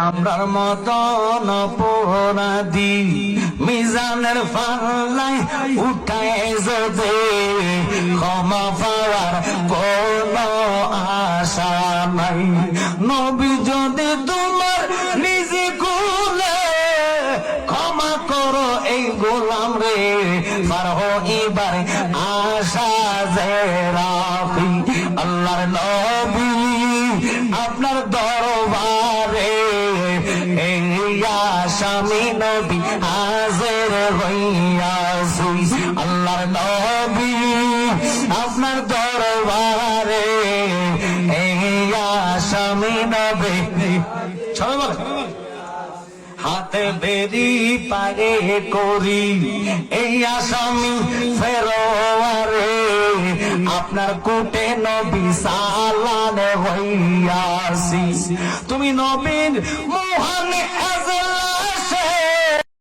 আমরার মতন অপরাধী মিজানের পাল্লায় উঠায় যাবে, ক্ষমা পাওয়ার কোন আশা নাই। নবী যদি তোমার নিজে কোলে ক্ষমা করো এই গোলাম রে, পারহ এবার আশা যে রাখি। আল্লাহর নবী আপনার দরবারে এই আসামি নবী হাজির হইয়াছি। আল্লাহর নবী আপনার দরবারে এই আসামি নবী, সবাই বলে হাতে বেরি পারে করি এই আসামি ফেরোয়ারে, আপনার কোটে নবী সালান হইয়াছি। তুমি নবীর মহান